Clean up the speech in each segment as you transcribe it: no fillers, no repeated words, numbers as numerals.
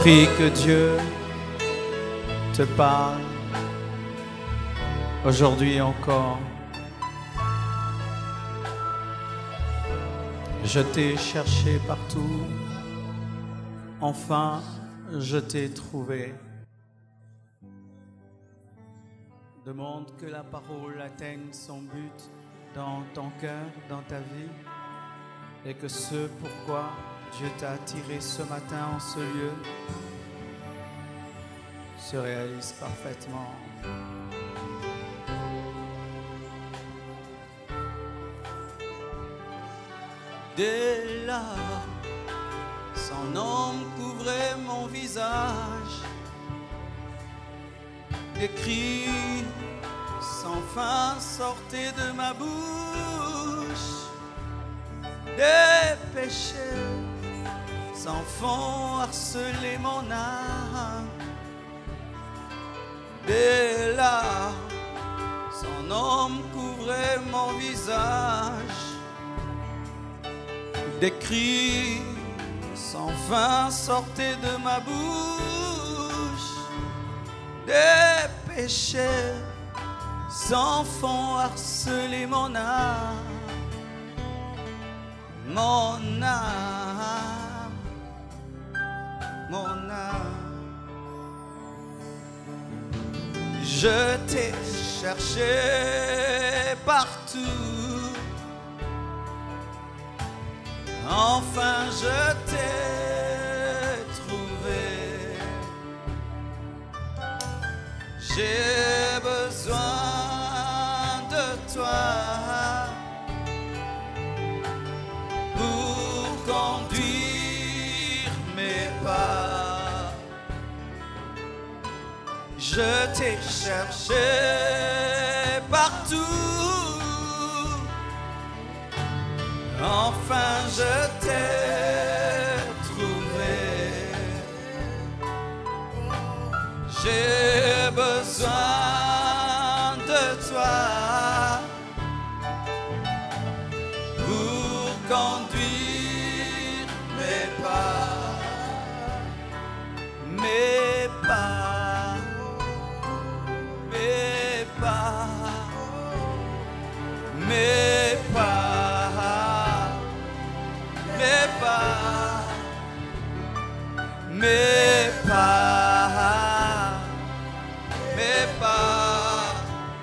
prie que Dieu te parle aujourd'hui encore. Je t'ai cherché partout, enfin je t'ai trouvé. Demande que la parole atteigne son but dans ton cœur, dans ta vie, et que ce pourquoi Dieu t'a attiré ce matin en ce lieu se réalise parfaitement. Dès lors, son ombre couvrait mon visage, des cris sans fin sortaient de ma bouche, des péchés sans fond harcelaient mon âme. Dès là, son ombre couvrait mon visage, des cris sans fin sortaient de ma bouche, des péchés sans fond harcelaient mon âme, mon âme, mon âme. Je t'ai cherché partout, enfin je t'ai trouvé. J'ai besoin de toi pour conduire mes pas. Je t'ai cherché partout, enfin je t'ai trouvé. J'ai besoin de toi pour conduire mes pas, mes pas, mes pas, mes pas, mes pas, mes pas, mes pas,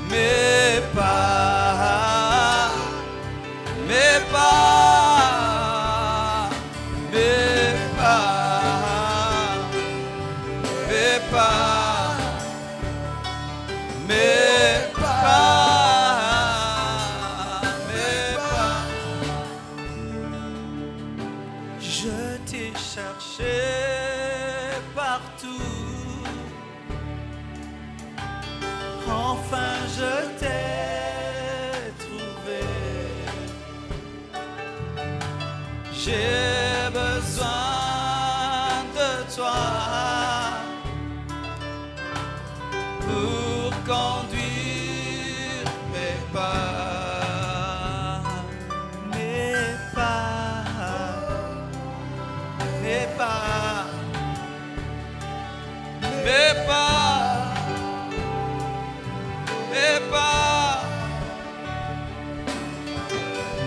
mes pas, mes pas, mes pas, mes pas, mes pas, mes pas. Je t'ai cherché partout, enfin je t'ai trouvé. J'ai besoin de toi pour conduire mes pas, mes pas, mes pas, mes pas, mes pas.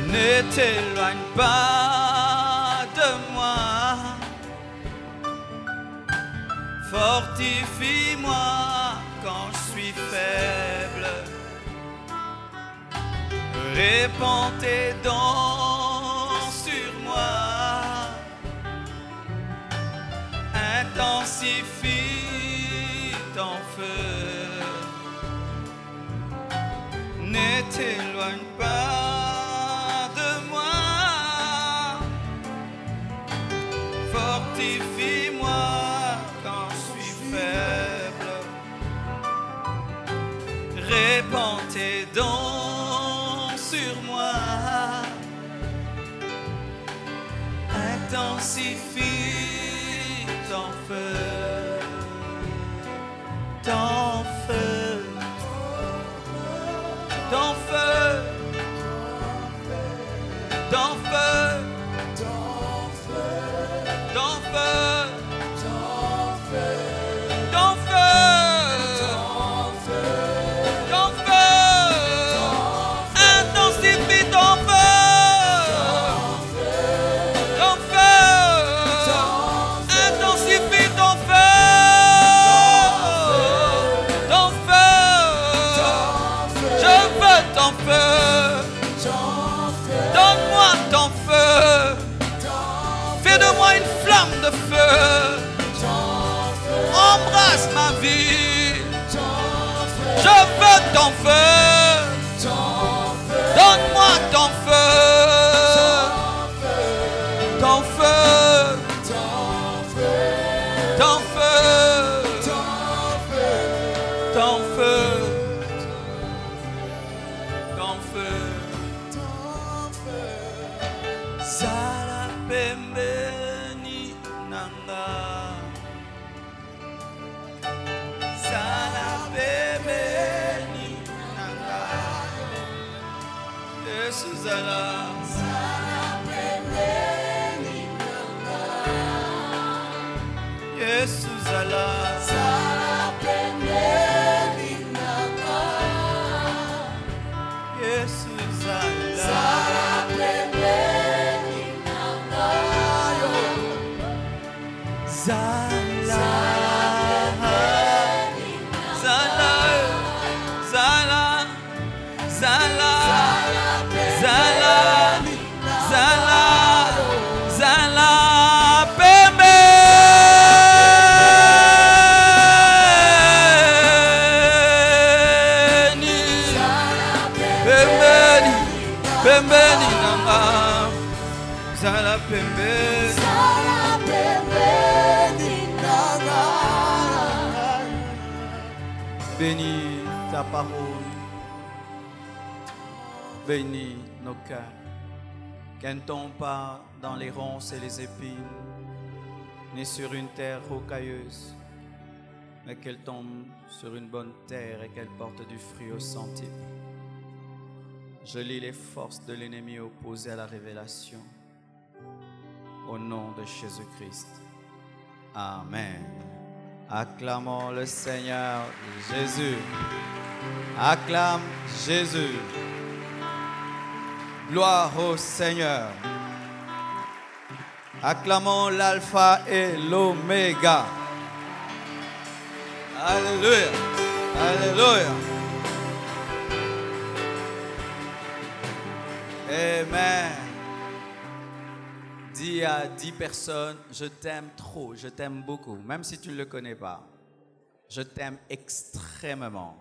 Ne t'éloigne pas de moi, fortifie-moi quand je suis faible, répands tes dons sur moi, intensifie ton feu, ne t'éloigne pas de moi, fortifie-moi quand je suis faible, répands tes dons sur moi, intensifie ton feu, ton feu, ton feu, ton feu, ton feu, ton feu. vie. Je veux ton feu. Donne-moi ton feu. Ton feu. Ton feu. Ton feu. Ton feu. Sala pembeni nanga. Sala pembeni nanga. Jesus ala. Sala pembeni nanga. Jesus ala. Sala pembeni nanga. Jesus ala. Sala pembeni nanga. Sala. Pembeni nanga, zala pembeni nanga. Bénis ta parole, bénis nos cœurs, qu'elle ne tombe pas dans les ronces et les épines, ni sur une terre rocailleuse, mais qu'elle tombe sur une bonne terre et qu'elle porte du fruit au centuple. Je lis les forces de l'ennemi opposées à la révélation. Au nom de Jésus-Christ. Amen. Acclamons le Seigneur Jésus. Acclame Jésus. Gloire au Seigneur. Acclamons l'alpha et l'oméga. Alléluia. Alléluia. Amen. Dis à 10 personnes, je t'aime trop, je t'aime beaucoup, même si tu ne le connais pas. Je t'aime extrêmement.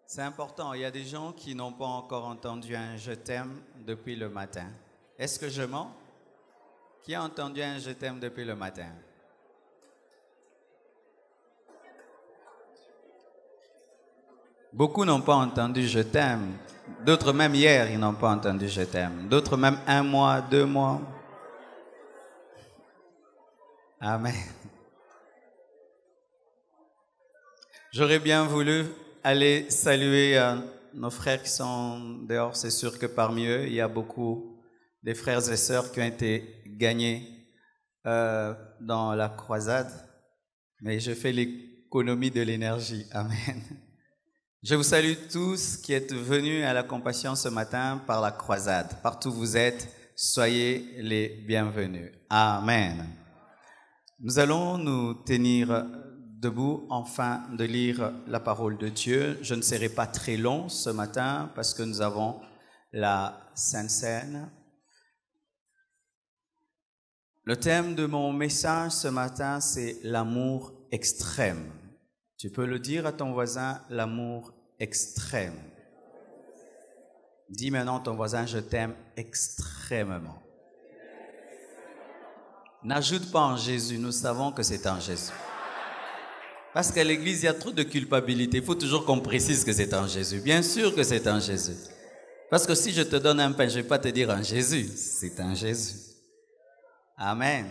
C'est important, il y a des gens qui n'ont pas encore entendu un je t'aime depuis le matin. Est-ce que je mens? Qui a entendu un je t'aime depuis le matin? Beaucoup n'ont pas entendu je t'aime. D'autres même hier, ils n'ont pas entendu je t'aime. D'autres même 1 mois, 2 mois. Amen. J'aurais bien voulu aller saluer nos frères qui sont dehors. C'est sûr que parmi eux, il y a beaucoup de frères et sœurs qui ont été gagnés dans la croisade. Mais je fais l'économie de l'énergie. Amen. Je vous salue tous qui êtes venus à la compassion ce matin par la croisade. Partout où vous êtes, soyez les bienvenus. Amen. Nous allons nous tenir debout afin de lire la parole de Dieu. Je ne serai pas très long ce matin parce que nous avons la Sainte Seine. Le thème de mon message ce matin, c'est l'amour extrême. Tu peux le dire à ton voisin, l'amour extrême. Dis maintenant à ton voisin, je t'aime extrêmement. N'ajoute pas en Jésus, nous savons que c'est en Jésus. Parce qu'à l'église, il y a trop de culpabilité. Il faut toujours qu'on précise que c'est en Jésus. Bien sûr que c'est en Jésus. Parce que si je te donne un pain, je ne vais pas te dire en Jésus. C'est en Jésus. Amen.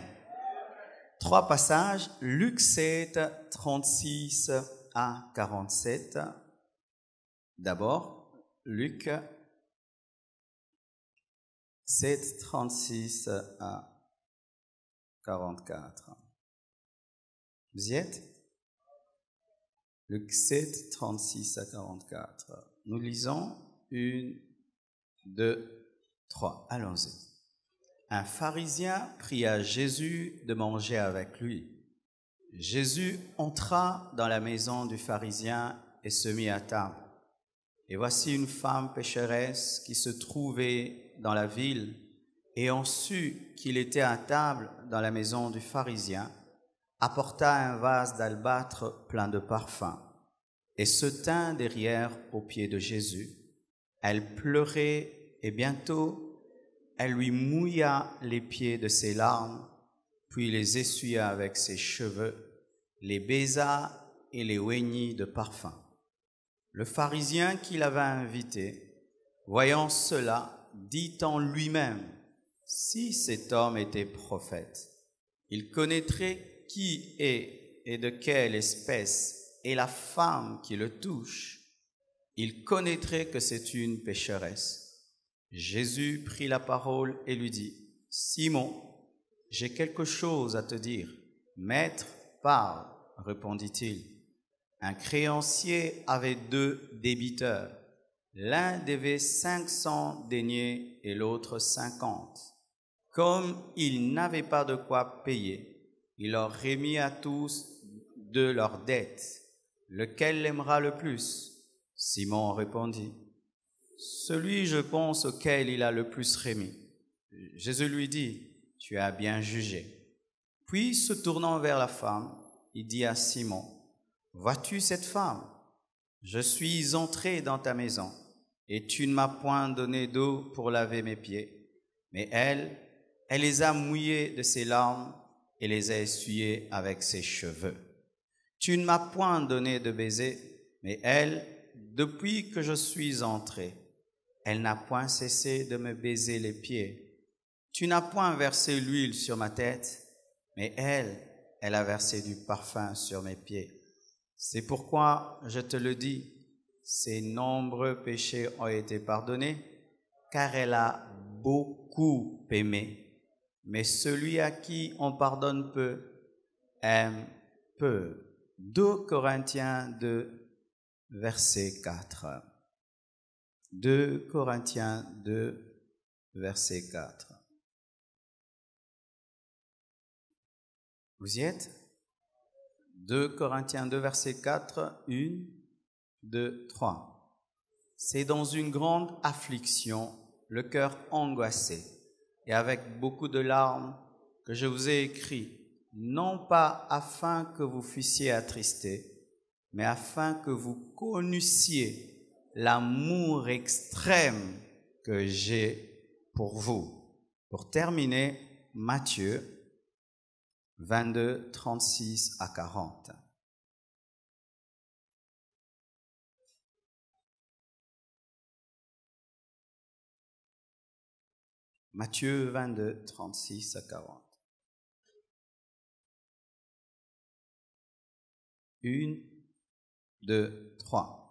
3 passages, Luc 7, 36 à 47. D'abord, Luc 7, 36 à 44. Vous y êtes? Luc 7, 36 à 44. Nous lisons 1, 2, 3. Allons-y. Un pharisien pria Jésus de manger avec lui. Jésus entra dans la maison du pharisien et se mit à table. Et voici une femme pécheresse qui se trouvait dans la ville, ayant su qu'il était à table dans la maison du pharisien, apporta un vase d'albâtre plein de parfums et se tint derrière aux pieds de Jésus. Elle pleurait et bientôt elle lui mouilla les pieds de ses larmes, puis les essuya avec ses cheveux, les baisa et les oignit de parfum. Le pharisien qui l'avait invité, voyant cela, dit en lui-même, « Si cet homme était prophète, il connaîtrait qui est et de quelle espèce est la femme qui le touche. Il connaîtrait que c'est une pécheresse. » Jésus prit la parole et lui dit, « Simon, j'ai quelque chose à te dire. »« Maître, parle, répondit-il. Un créancier avait 2 débiteurs. L'un devait 500 deniers et l'autre 50. Comme il n'avait pas de quoi payer, il leur remit à tous de leurs dettes. Lequel l'aimera le plus? Simon répondit, « Celui, je pense, auquel il a le plus remis. » Jésus lui dit, « Tu as bien jugé. » Puis, se tournant vers la femme, il dit à Simon, « Vois-tu cette femme? Je suis entré dans ta maison, et tu ne m'as point donné d'eau pour laver mes pieds. Mais elle les a mouillés de ses larmes et les a essuyés avec ses cheveux. Tu ne m'as point donné de baiser, mais elle, depuis que je suis entré, elle n'a point cessé de me baiser les pieds. Tu n'as point versé l'huile sur ma tête, mais elle a versé du parfum sur mes pieds. C'est pourquoi je te le dis, ses nombreux péchés ont été pardonnés, car elle a beaucoup aimé. Mais celui à qui on pardonne peu, aime peu. 2 Corinthiens 2, verset 4. 2 Corinthiens 2, verset 4. Vous y êtes? 2 Corinthiens 2, verset 4, 1, 2, 3. C'est dans une grande affliction, le cœur angoissé, et avec beaucoup de larmes, que je vous ai écrit, non pas afin que vous fussiez attristés, mais afin que vous connussiez l'amour extrême que j'ai pour vous. Pour terminer, Matthieu 22, 36 à 40. Matthieu 22, 36 à 40. 1, 2, 3.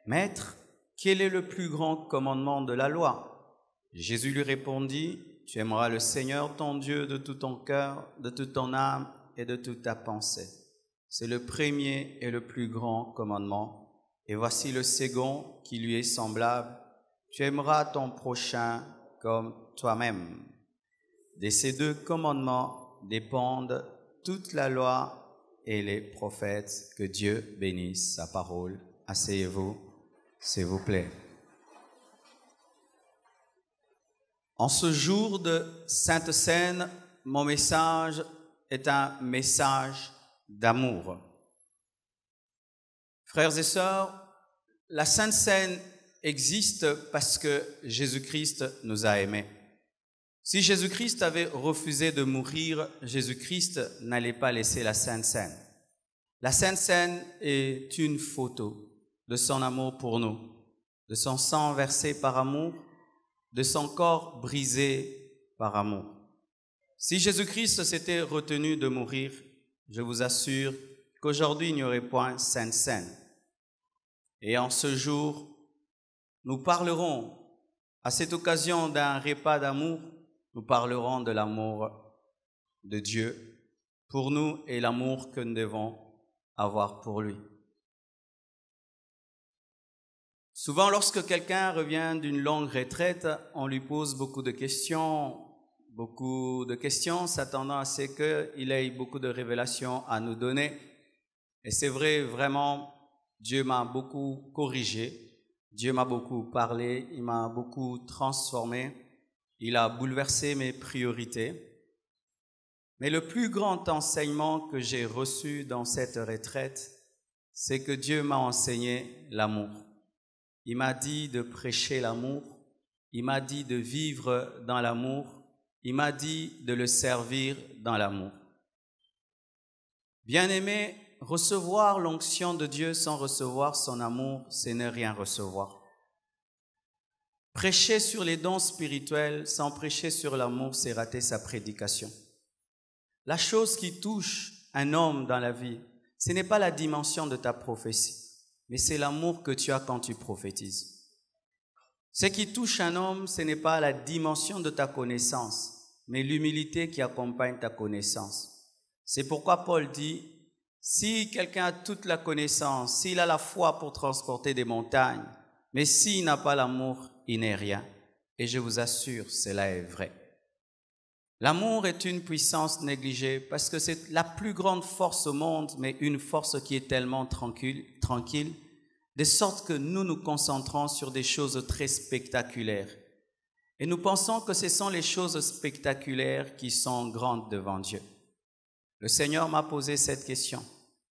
Maître, quel est le plus grand commandement de la loi? Jésus lui répondit, tu aimeras le Seigneur ton Dieu de tout ton cœur, de toute ton âme et de toute ta pensée. C'est le premier et le plus grand commandement. Et voici le second qui lui est semblable. Tu aimeras ton prochain comme toi-même. De ces 2 commandements dépendent toute la loi et les prophètes. Que Dieu bénisse sa parole. Asseyez-vous, s'il vous plaît. En ce jour de Sainte Seine, mon message est un message d'amour. Frères et sœurs, la Sainte Seine existe parce que Jésus-Christ nous a aimés. Si Jésus-Christ avait refusé de mourir, Jésus-Christ n'allait pas laisser la Sainte Seine. La Sainte Seine est une photo de son amour pour nous, de son sang versé par amour, de son corps brisé par amour. Si Jésus-Christ s'était retenu de mourir, je vous assure qu'aujourd'hui il n'y aurait point Sainte Seine. Et en ce jour, nous parlerons, à cette occasion d'un repas d'amour, nous parlerons de l'amour de Dieu pour nous et l'amour que nous devons avoir pour lui. Souvent, lorsque quelqu'un revient d'une longue retraite, on lui pose beaucoup de questions s'attendant à ce qu'il ait beaucoup de révélations à nous donner. Et c'est vrai, vraiment, Dieu m'a beaucoup corrigé, Dieu m'a beaucoup parlé, il m'a beaucoup transformé, il a bouleversé mes priorités. Mais le plus grand enseignement que j'ai reçu dans cette retraite, c'est que Dieu m'a enseigné l'amour. Il m'a dit de prêcher l'amour, il m'a dit de vivre dans l'amour, il m'a dit de le servir dans l'amour. Bien-aimé, recevoir l'onction de Dieu sans recevoir son amour, c'est ne rien recevoir. Prêcher sur les dons spirituels sans prêcher sur l'amour, c'est rater sa prédication. La chose qui touche un homme dans la vie, ce n'est pas la dimension de ta prophétie, mais c'est l'amour que tu as quand tu prophétises. Ce qui touche un homme, ce n'est pas la dimension de ta connaissance, mais l'humilité qui accompagne ta connaissance. C'est pourquoi Paul dit, si quelqu'un a toute la connaissance, s'il a la foi pour transporter des montagnes, mais s'il n'a pas l'amour, il n'est rien. Et je vous assure, cela est vrai. L'amour est une puissance négligée parce que c'est la plus grande force au monde, mais une force qui est tellement tranquille, de sorte que nous nous concentrons sur des choses très spectaculaires. Et nous pensons que ce sont les choses spectaculaires qui sont grandes devant Dieu. Le Seigneur m'a posé cette question.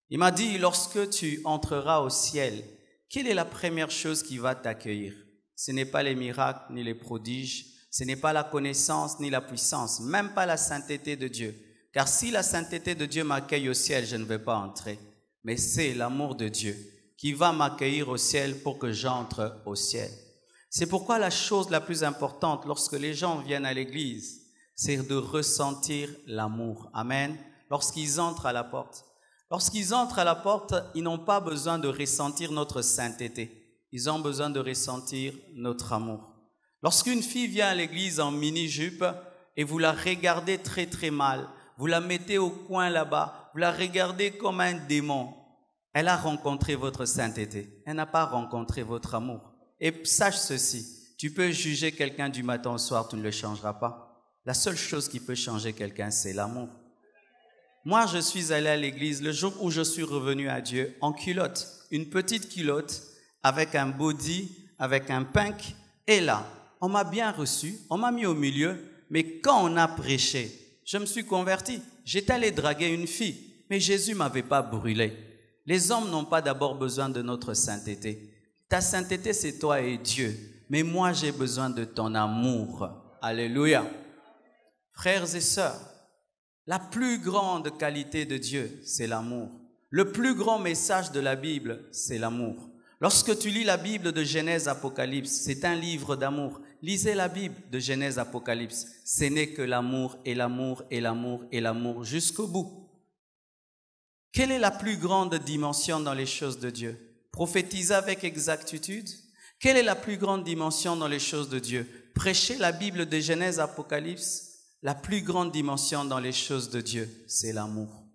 Il m'a dit, lorsque tu entreras au ciel, quelle est la première chose qui va t'accueillir? Ce n'est pas les miracles ni les prodiges, ce n'est pas la connaissance ni la puissance, même pas la sainteté de Dieu. Car si la sainteté de Dieu m'accueille au ciel, je ne vais pas entrer. Mais c'est l'amour de Dieu qui va m'accueillir au ciel pour que j'entre au ciel. C'est pourquoi la chose la plus importante lorsque les gens viennent à l'église, c'est de ressentir l'amour. Amen. Lorsqu'ils entrent à la porte. Lorsqu'ils entrent à la porte, ils n'ont pas besoin de ressentir notre sainteté. Ils ont besoin de ressentir notre amour. Lorsqu'une fille vient à l'église en mini-jupe et vous la regardez très très mal, vous la mettez au coin là-bas, vous la regardez comme un démon, elle a rencontré votre sainteté. Elle n'a pas rencontré votre amour. Et sache ceci, tu peux juger quelqu'un du matin au soir, tu ne le changeras pas. La seule chose qui peut changer quelqu'un, c'est l'amour. Moi, je suis allé à l'église le jour où je suis revenu à Dieu en culotte, une petite culotte avec un body, avec un pink. Et là, on m'a bien reçu, on m'a mis au milieu, mais quand on a prêché, je me suis converti. J'étais allé draguer une fille, mais Jésus ne m'avait pas brûlé. Les hommes n'ont pas d'abord besoin de notre sainteté. Ta sainteté, c'est toi et Dieu. Mais moi, j'ai besoin de ton amour. Alléluia. Frères et sœurs, la plus grande qualité de Dieu, c'est l'amour. Le plus grand message de la Bible, c'est l'amour. Lorsque tu lis la Bible de Genèse, Apocalypse, c'est un livre d'amour. Lisez la Bible de Genèse, Apocalypse. Ce n'est que l'amour et l'amour et l'amour et l'amour jusqu'au bout. Quelle est la plus grande dimension dans les choses de Dieu? Prophétiser avec exactitude? Quelle est la plus grande dimension dans les choses de Dieu? Prêcher la Bible de Genèse, Apocalypse? La plus grande dimension dans les choses de Dieu, c'est l'amour.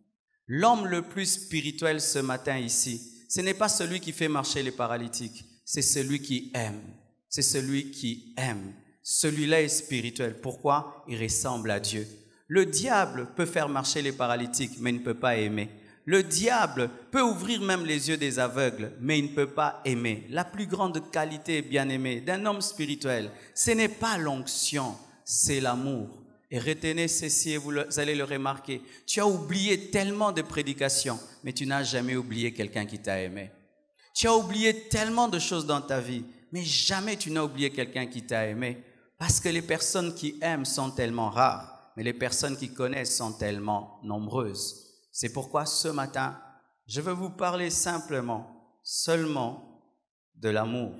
L'homme le plus spirituel ce matin ici, ce n'est pas celui qui fait marcher les paralytiques, c'est celui qui aime. C'est celui qui aime. Celui-là est spirituel. Pourquoi? Il ressemble à Dieu. Le diable peut faire marcher les paralytiques, mais il ne peut pas aimer. Le diable peut ouvrir même les yeux des aveugles, mais il ne peut pas aimer. La plus grande qualité, bien-aimé, d'un homme spirituel, ce n'est pas l'onction, c'est l'amour. Et retenez ceci et vous allez le remarquer. Tu as oublié tellement de prédications, mais tu n'as jamais oublié quelqu'un qui t'a aimé. Tu as oublié tellement de choses dans ta vie, mais jamais tu n'as oublié quelqu'un qui t'a aimé. Parce que les personnes qui aiment sont tellement rares, mais les personnes qui connaissent sont tellement nombreuses. C'est pourquoi ce matin, je veux vous parler simplement, seulement de l'amour.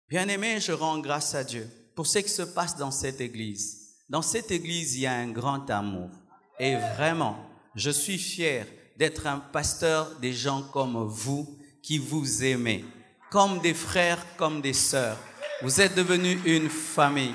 Bien-aimé, je rends grâce à Dieu pour ce qui se passe dans cette église. Dans cette église, il y a un grand amour. Et vraiment, je suis fier d'être un pasteur des gens comme vous, qui vous aimez, comme des frères, comme des sœurs. Vous êtes devenus une famille.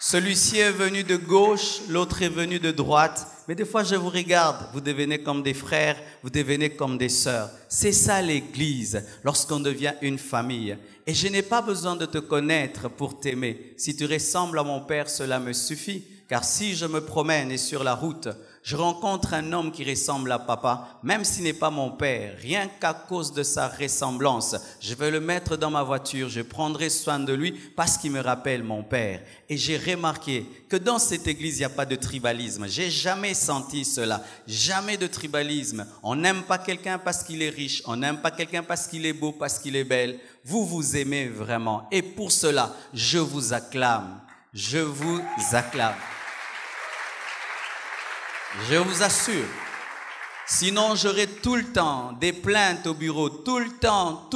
Celui-ci est venu de gauche, l'autre est venu de droite. Mais des fois, je vous regarde, vous devenez comme des frères, vous devenez comme des sœurs. C'est ça l'église, lorsqu'on devient une famille. Et je n'ai pas besoin de te connaître pour t'aimer. Si tu ressembles à mon Père, cela me suffit. Car si je me promène et sur la route, je rencontre un homme qui ressemble à papa, même s'il n'est pas mon père, rien qu'à cause de sa ressemblance, je vais le mettre dans ma voiture, je prendrai soin de lui parce qu'il me rappelle mon père. Et j'ai remarqué que dans cette église, il n'y a pas de tribalisme. J'ai jamais senti cela, jamais de tribalisme. On n'aime pas quelqu'un parce qu'il est riche, on n'aime pas quelqu'un parce qu'il est beau, parce qu'il est belle. Vous vous aimez vraiment. Et pour cela, je vous acclame. Je vous acclame. Je vous assure. Sinon, j'aurais tout le temps des plaintes au bureau, tout le temps.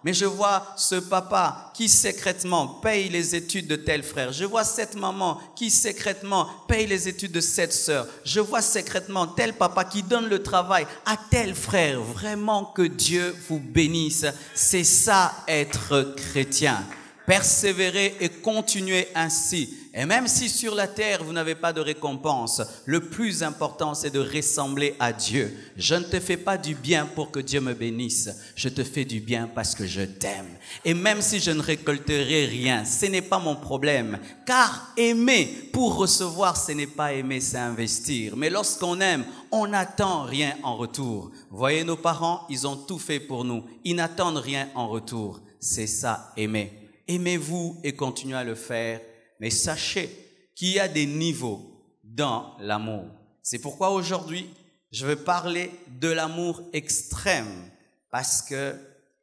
Mais je vois ce papa qui secrètement paye les études de tel frère. Je vois cette maman qui secrètement paye les études de cette sœur. Je vois secrètement tel papa qui donne le travail à tel frère. Vraiment que Dieu vous bénisse. C'est ça être chrétien. Persévérez et continuez ainsi. Et même si sur la terre, vous n'avez pas de récompense, le plus important, c'est de ressembler à Dieu. Je ne te fais pas du bien pour que Dieu me bénisse. Je te fais du bien parce que je t'aime. Et même si je ne récolterai rien, ce n'est pas mon problème. Car aimer pour recevoir, ce n'est pas aimer, c'est investir. Mais lorsqu'on aime, on n'attend rien en retour. Voyez nos parents, ils ont tout fait pour nous. Ils n'attendent rien en retour. C'est ça, aimer. Aimez-vous et continuez à le faire, mais sachez qu'il y a des niveaux dans l'amour. C'est pourquoi aujourd'hui, je vais parler de l'amour extrême, parce que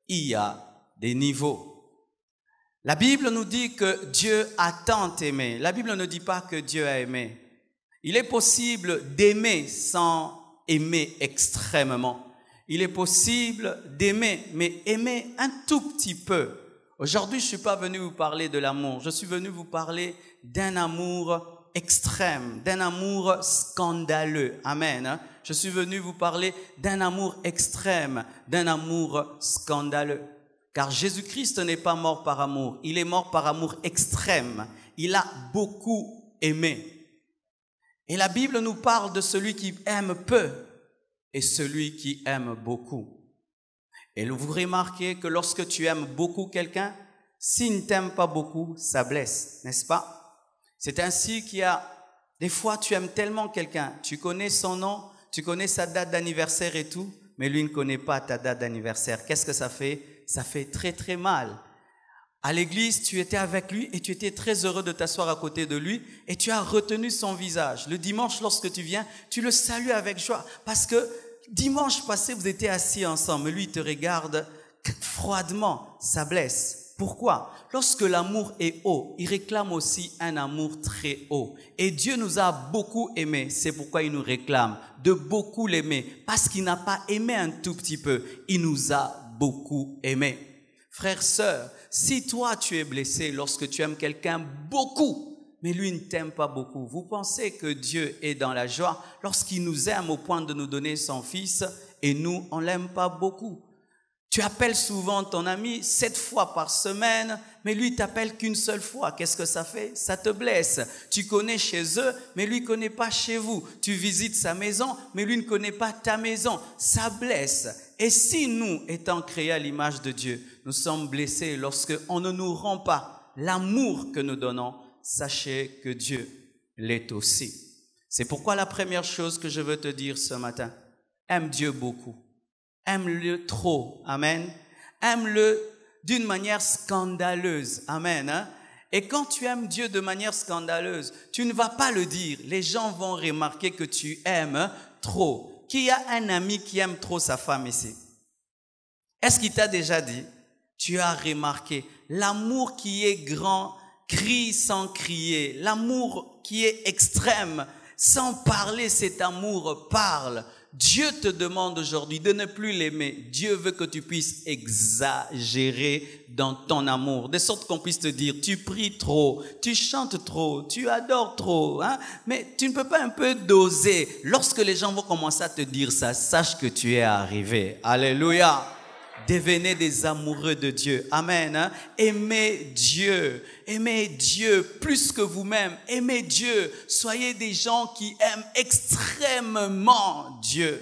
il y a des niveaux. La Bible nous dit que Dieu a tant aimé. La Bible ne dit pas que Dieu a aimé. Il est possible d'aimer sans aimer extrêmement. Il est possible d'aimer, mais aimer un tout petit peu. Aujourd'hui, je ne suis pas venu vous parler de l'amour. Je suis venu vous parler d'un amour extrême, d'un amour scandaleux. Amen. Je suis venu vous parler d'un amour extrême, d'un amour scandaleux. Car Jésus-Christ n'est pas mort par amour. Il est mort par amour extrême. Il a beaucoup aimé. Et la Bible nous parle de celui qui aime peu et celui qui aime beaucoup. Et vous remarquez que lorsque tu aimes beaucoup quelqu'un, s'il ne t'aime pas beaucoup, ça blesse, n'est-ce pas? C'est ainsi qu'il y a, des fois tu aimes tellement quelqu'un, tu connais son nom, tu connais sa date d'anniversaire et tout, mais lui ne connaît pas ta date d'anniversaire. Qu'est-ce que ça fait? Ça fait très très mal. À l'église, tu étais avec lui et tu étais très heureux de t'asseoir à côté de lui et tu as retenu son visage. Le dimanche, lorsque tu viens, tu le salues avec joie parce que dimanche passé, vous étiez assis ensemble, mais lui, il te regarde froidement, ça blesse. Pourquoi? Lorsque l'amour est haut, il réclame aussi un amour très haut. Et Dieu nous a beaucoup aimés, c'est pourquoi il nous réclame de beaucoup l'aimer, parce qu'il n'a pas aimé un tout petit peu, il nous a beaucoup aimés. Frères, sœurs, si toi tu es blessé lorsque tu aimes quelqu'un beaucoup, mais lui ne t'aime pas beaucoup. Vous pensez que Dieu est dans la joie lorsqu'il nous aime au point de nous donner son Fils et nous, on ne l'aime pas beaucoup. Tu appelles souvent ton ami 7 fois par semaine, mais lui t'appelle qu'une seule fois. Qu'est-ce que ça fait? Ça te blesse. Tu connais chez eux, mais lui ne connaît pas chez vous. Tu visites sa maison, mais lui ne connaît pas ta maison. Ça blesse. Et si nous, étant créés à l'image de Dieu, nous sommes blessés lorsqu'on ne nous rend pas l'amour que nous donnons, sachez que Dieu l'est aussi. C'est pourquoi la première chose que je veux te dire ce matin, aime Dieu beaucoup. Aime-le trop. Amen. Aime-le d'une manière scandaleuse. Amen. Et quand tu aimes Dieu de manière scandaleuse, tu ne vas pas le dire. Les gens vont remarquer que tu aimes trop. Qui a un ami qui aime trop sa femme ici? Est-ce qu'il t'a déjà dit? Tu as remarqué l'amour qui est grand, crie sans crier. L'amour qui est extrême, sans parler, cet amour parle. Dieu te demande aujourd'hui de ne plus l'aimer. Dieu veut que tu puisses exagérer dans ton amour, de sorte qu'on puisse te dire, tu pries trop, tu chantes trop, tu adores trop, hein? Mais tu ne peux pas un peu doser. Lorsque les gens vont commencer à te dire ça, sache que tu es arrivé. Alléluia. Devenez des amoureux de Dieu. Amen. Hein? Aimez Dieu plus que vous-même. Aimez Dieu. Soyez des gens qui aiment extrêmement Dieu.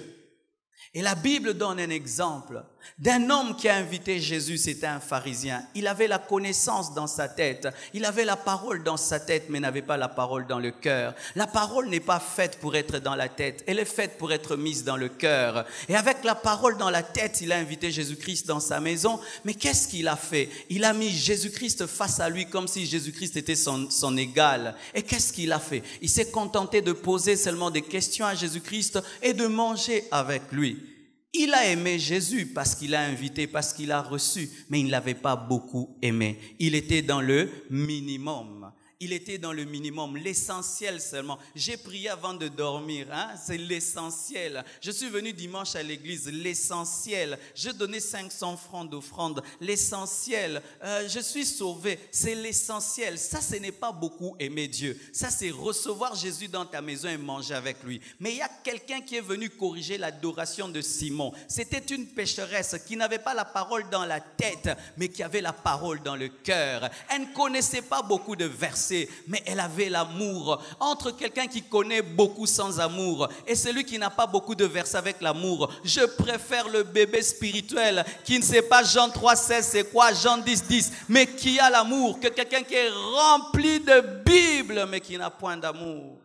Et la Bible donne un exemple. d'un homme qui a invité Jésus. C'était un pharisien. Il avait la connaissance dans sa tête. Il avait la parole dans sa tête, mais n'avait pas la parole dans le cœur. La parole n'est pas faite pour être dans la tête. Elle est faite pour être mise dans le cœur. Et avec la parole dans la tête, il a invité Jésus-Christ dans sa maison. Mais qu'est-ce qu'il a fait? Il a mis Jésus-Christ face à lui comme si Jésus-Christ était son égal. Et qu'est-ce qu'il a fait? Il s'est contenté de poser seulement des questions à Jésus-Christ et de manger avec lui. Il a aimé Jésus parce qu'il a invité, parce qu'il a reçu, mais il ne l'avait pas beaucoup aimé. Il était dans le minimum. Il était dans le minimum, l'essentiel seulement. J'ai prié avant de dormir, c'est l'essentiel. Je suis venu dimanche à l'église, l'essentiel. J'ai donné 500 francs d'offrande, l'essentiel. Je suis sauvé, c'est l'essentiel. Ça, ce n'est pas beaucoup aimer Dieu. Ça, c'est recevoir Jésus dans ta maison et manger avec lui. Mais il y a quelqu'un qui est venu corriger l'adoration de Simon. C'était une pécheresse qui n'avait pas la parole dans la tête, mais qui avait la parole dans le cœur. Elle ne connaissait pas beaucoup de versets, mais elle avait l'amour. Entre quelqu'un qui connaît beaucoup sans amour et celui qui n'a pas beaucoup de versets avec l'amour, je préfère le bébé spirituel qui ne sait pas Jean 3,16 c'est quoi, Jean 10,10, mais qui a l'amour, que quelqu'un qui est rempli de Bible mais qui n'a point d'amour.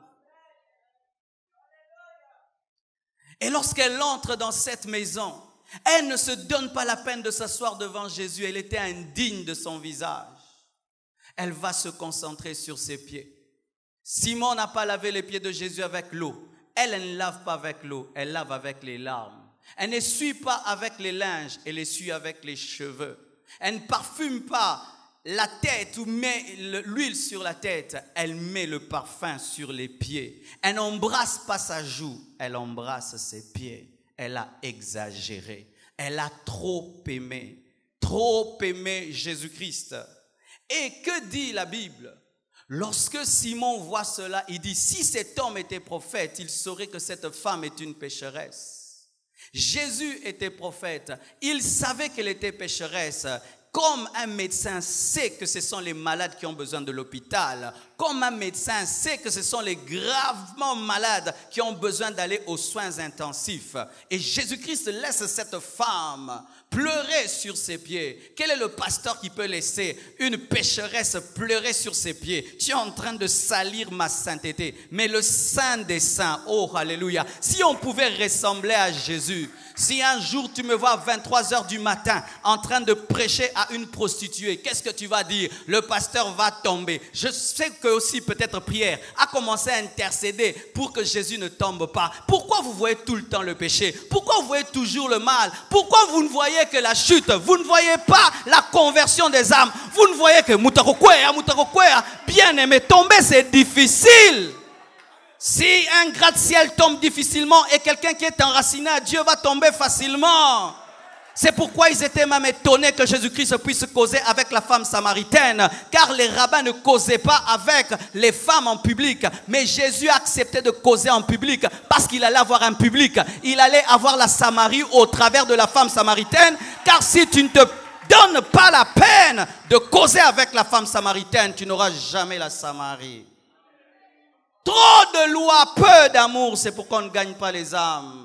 Et lorsqu'elle entre dans cette maison, elle ne se donne pas la peine de s'asseoir devant Jésus. Elle était indigne de son visage. Elle va se concentrer sur ses pieds. Simon n'a pas lavé les pieds de Jésus avec l'eau. Elle ne lave pas avec l'eau, elle lave avec les larmes. Elle n'essuie pas avec les linges, elle essuie avec les cheveux. Elle ne parfume pas la tête ou met l'huile sur la tête, elle met le parfum sur les pieds. Elle n'embrasse pas sa joue, elle embrasse ses pieds. Elle a exagéré, elle a trop aimé Jésus-Christ. Et que dit la Bible? Lorsque Simon voit cela, il dit, si cet homme était prophète, il saurait que cette femme est une pécheresse. Jésus était prophète, il savait qu'elle était pécheresse. Comme un médecin sait que ce sont les malades qui ont besoin de l'hôpital, comme un médecin sait que ce sont les gravement malades qui ont besoin d'aller aux soins intensifs. Et Jésus-Christ laisse cette femme pleurer sur ses pieds. Quel est le pasteur qui peut laisser une pécheresse pleurer sur ses pieds? Tu es en train de salir ma sainteté. Mais le Saint des Saints, oh alléluia, si on pouvait ressembler à Jésus, si un jour tu me vois à 23h du matin en train de prêcher à une prostituée, qu'est-ce que tu vas dire? Le pasteur va tomber. Je sais que aussi peut-être Pierre a commencé à intercéder pour que Jésus ne tombe pas. Pourquoi vous voyez tout le temps le péché? Pourquoi vous voyez toujours le mal? Pourquoi vous ne voyez que la chute? Vous ne voyez pas la conversion des âmes? Vous ne voyez que Moutakokwea, bien aimé, tomber c'est difficile. Si un gratte-ciel tombe difficilement et quelqu'un qui est enraciné à Dieu va tomber facilement. C'est pourquoi ils étaient même étonnés que Jésus-Christ puisse causer avec la femme samaritaine, car les rabbins ne causaient pas avec les femmes en public. Mais Jésus acceptait de causer en public parce qu'il allait avoir un public. Il allait avoir la Samarie au travers de la femme samaritaine, car si tu ne te donnes pas la peine de causer avec la femme samaritaine, tu n'auras jamais la Samarie. Trop de lois, peu d'amour, c'est pourquoi on ne gagne pas les âmes.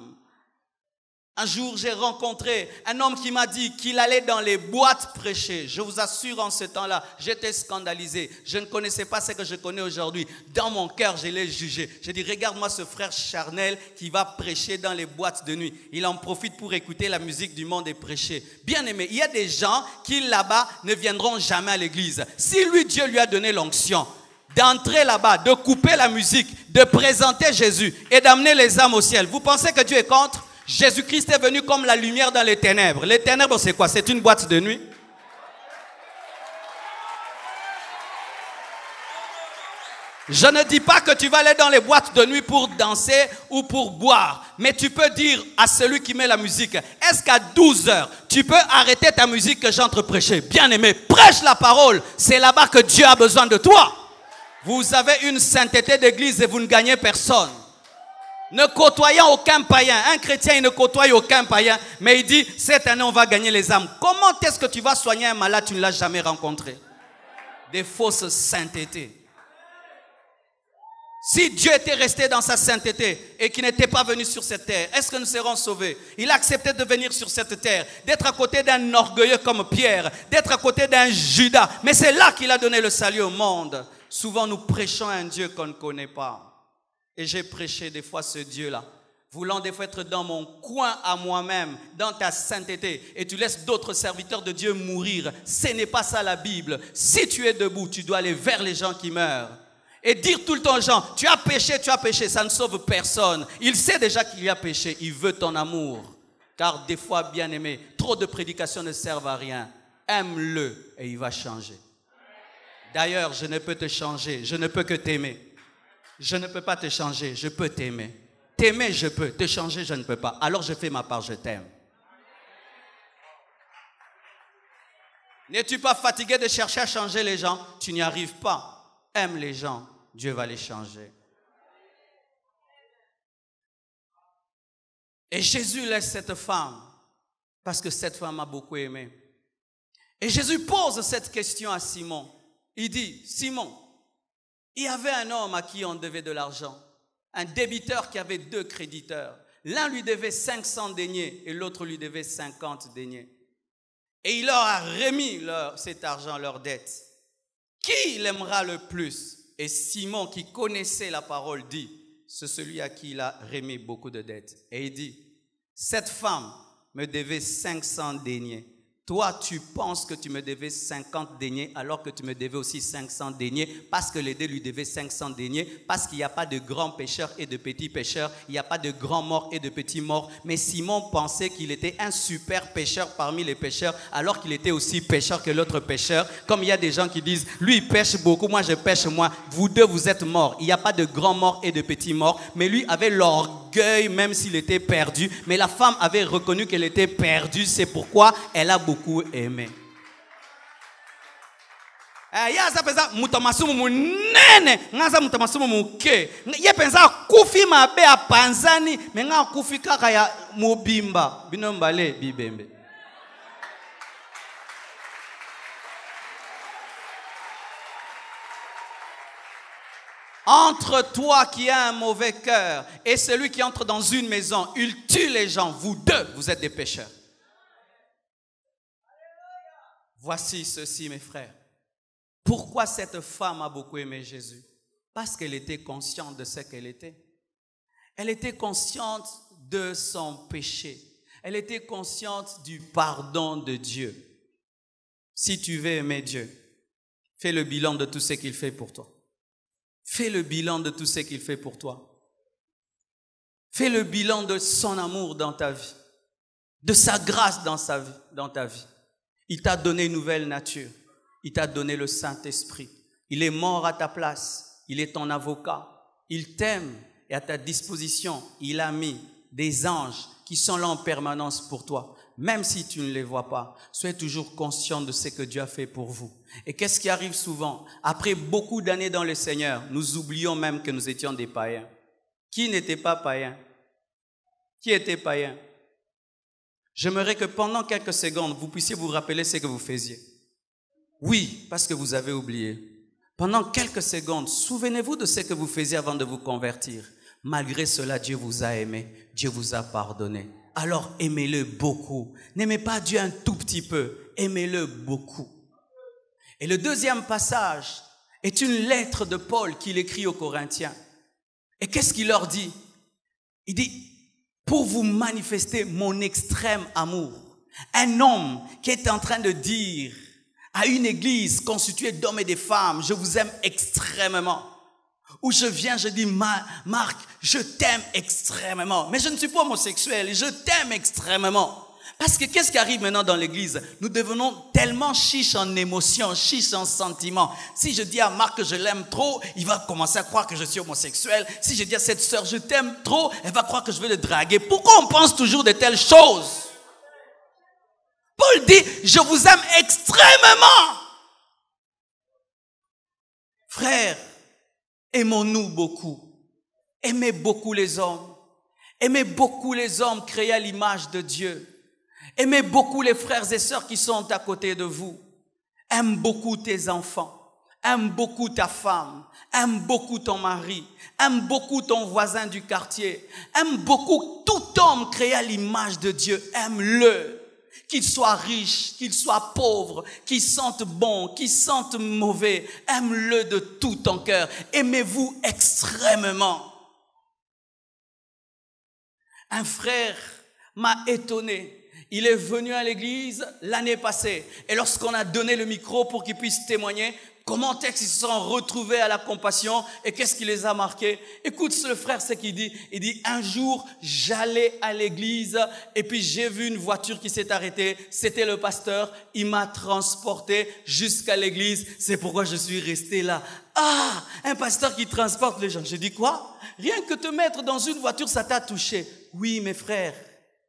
Un jour, j'ai rencontré un homme qui m'a dit qu'il allait dans les boîtes prêcher. Je vous assure, en ce temps-là, j'étais scandalisé. Je ne connaissais pas ce que je connais aujourd'hui. Dans mon cœur, je l'ai jugé. J'ai dit, regarde-moi ce frère charnel qui va prêcher dans les boîtes de nuit. Il en profite pour écouter la musique du monde et prêcher. Bien aimé, il y a des gens qui, là-bas, ne viendront jamais à l'église. Si lui, Dieu lui a donné l'onction d'entrer là-bas, de couper la musique, de présenter Jésus et d'amener les âmes au ciel, vous pensez que Dieu est contre? Jésus-Christ est venu comme la lumière dans les ténèbres. Les ténèbres, c'est quoi? C'est une boîte de nuit. Je ne dis pas que tu vas aller dans les boîtes de nuit pour danser ou pour boire. Mais tu peux dire à celui qui met la musique, est-ce qu'à 12h, tu peux arrêter ta musique que j'entre prêcher? Bien aimé, prêche la parole. C'est là-bas que Dieu a besoin de toi. Vous avez une sainteté d'église et vous ne gagnez personne. Ne côtoyant aucun païen. Un chrétien, il ne côtoie aucun païen. Mais il dit, cette année, on va gagner les âmes. Comment est-ce que tu vas soigner un malade? Tu ne l'as jamais rencontré. Des fausses saintetés. Si Dieu était resté dans sa sainteté et qu'il n'était pas venu sur cette terre, est-ce que nous serons sauvés? Il a accepté de venir sur cette terre, d'être à côté d'un orgueilleux comme Pierre, d'être à côté d'un Judas. Mais c'est là qu'il a donné le salut au monde. Souvent, nous prêchons un Dieu qu'on ne connaît pas. Et j'ai prêché des fois ce Dieu-là, voulant des fois être dans mon coin à moi-même, dans ta sainteté, et tu laisses d'autres serviteurs de Dieu mourir. Ce n'est pas ça la Bible. Si tu es debout, tu dois aller vers les gens qui meurent. Et dire tout le temps aux gens, tu as péché, ça ne sauve personne. Il sait déjà qu'il a péché, il veut ton amour. Car des fois, bien-aimé, trop de prédications ne servent à rien. Aime-le et il va changer. D'ailleurs, je ne peux te changer, je ne peux que t'aimer. Je ne peux pas te changer, je peux t'aimer. T'aimer, je peux, te changer, je ne peux pas. Alors je fais ma part, je t'aime. N'es-tu pas fatigué de chercher à changer les gens? Tu n'y arrives pas. Aime les gens, Dieu va les changer. Et Jésus laisse cette femme parce que cette femme a beaucoup aimé. Et Jésus pose cette question à Simon. Il dit, Simon, il y avait un homme à qui on devait de l'argent, un débiteur qui avait 2 créditeurs. L'un lui devait 500 deniers et l'autre lui devait 50 deniers. Et il leur a remis cet argent, leur dette. Qui l'aimera le plus? Et Simon, qui connaissait la parole, dit, c'est celui à qui il a remis beaucoup de dettes. Et il dit, cette femme me devait 500 deniers. Toi, tu penses que tu me devais 50 deniers alors que tu me devais aussi 500 deniers parce que les deux lui devaient 500 deniers, parce qu'il n'y a pas de grands pécheurs et de petits pécheurs, il n'y a pas de grands morts et de petits morts. Mais Simon pensait qu'il était un super pécheur parmi les pécheurs alors qu'il était aussi pécheur que l'autre pécheur. Comme il y a des gens qui disent, lui il pêche beaucoup, moi je pêche moins. Vous deux vous êtes morts. Il n'y a pas de grands morts et de petits morts. Mais lui avait l'orgueil même s'il était perdu. Mais la femme avait reconnu qu'elle était perdue. C'est pourquoi elle a beaucoup aimé. Yaza penza mutamasumu munene ngaza mutamasumu muke ye penza kufi mabe a panzani menga kufi kaka ya mobimba bino mbale bibembe. Entre toi qui as un mauvais cœur et celui qui entre dans une maison, il tue les gens. Vous deux, vous êtes des pécheurs. Voici ceci, mes frères. Pourquoi cette femme a beaucoup aimé Jésus? Parce qu'elle était consciente de ce qu'elle était. Elle était consciente de son péché. Elle était consciente du pardon de Dieu. Si tu veux aimer Dieu, fais le bilan de tout ce qu'il fait pour toi. Fais le bilan de tout ce qu'il fait pour toi. Fais le bilan de son amour dans ta vie, de sa grâce dans ta vie. Il t'a donné une nouvelle nature. Il t'a donné le Saint-Esprit. Il est mort à ta place. Il est ton avocat. Il t'aime et à ta disposition, il a mis des anges qui sont là en permanence pour toi. Même si tu ne les vois pas, soyez toujours conscient de ce que Dieu a fait pour vous. Et qu'est-ce qui arrive souvent? Après beaucoup d'années dans le Seigneur, nous oublions même que nous étions des païens. Qui n'était pas païen? Qui était païen? J'aimerais que pendant quelques secondes, vous puissiez vous rappeler ce que vous faisiez. Oui, parce que vous avez oublié. Pendant quelques secondes, souvenez-vous de ce que vous faisiez avant de vous convertir. Malgré cela, Dieu vous a aimé, Dieu vous a pardonné. Alors aimez-le beaucoup. N'aimez pas Dieu un tout petit peu, aimez-le beaucoup. Et le deuxième passage est une lettre de Paul qu'il écrit aux Corinthiens. Et qu'est-ce qu'il leur dit? Il dit, pour vous manifester mon extrême amour. Un homme qui est en train de dire à une église constituée d'hommes et de femmes, je vous aime extrêmement. Où je viens, je dis, Marc, je t'aime extrêmement. Mais je ne suis pas homosexuel, je t'aime extrêmement. Parce que qu'est-ce qui arrive maintenant dans l'église? Nous devenons tellement chiches en émotions, chiches en sentiments. Si je dis à Marc que je l'aime trop, il va commencer à croire que je suis homosexuel. Si je dis à cette sœur, je t'aime trop, elle va croire que je vais le draguer. Pourquoi on pense toujours de telles choses? Paul dit, je vous aime extrêmement. Frères, aimons-nous beaucoup. Aimez beaucoup les hommes. Aimez beaucoup les hommes créés à l'image de Dieu. Aimez beaucoup les frères et sœurs qui sont à côté de vous. Aime beaucoup tes enfants. Aime beaucoup ta femme, aime beaucoup ton mari, aime beaucoup ton voisin du quartier, aime beaucoup tout homme créé à l'image de Dieu, aime-le. Qu'il soit riche, qu'il soit pauvre, qu'il sente bon, qu'il sente mauvais, aime-le de tout ton cœur. Aimez-vous extrêmement. Un frère m'a étonné. Il est venu à l'église l'année passée. Et lorsqu'on a donné le micro pour qu'il puisse témoigner, comment est-ce qu'ils se sont retrouvés à la compassion et qu'est-ce qui les a marqués? Écoute ce frère, ce qu'il dit. Il dit, un jour, j'allais à l'église et puis j'ai vu une voiture qui s'est arrêtée. C'était le pasteur. Il m'a transporté jusqu'à l'église. C'est pourquoi je suis resté là. Ah, un pasteur qui transporte les gens. J'ai dit quoi? Rien que te mettre dans une voiture, ça t'a touché. Oui, mes frères,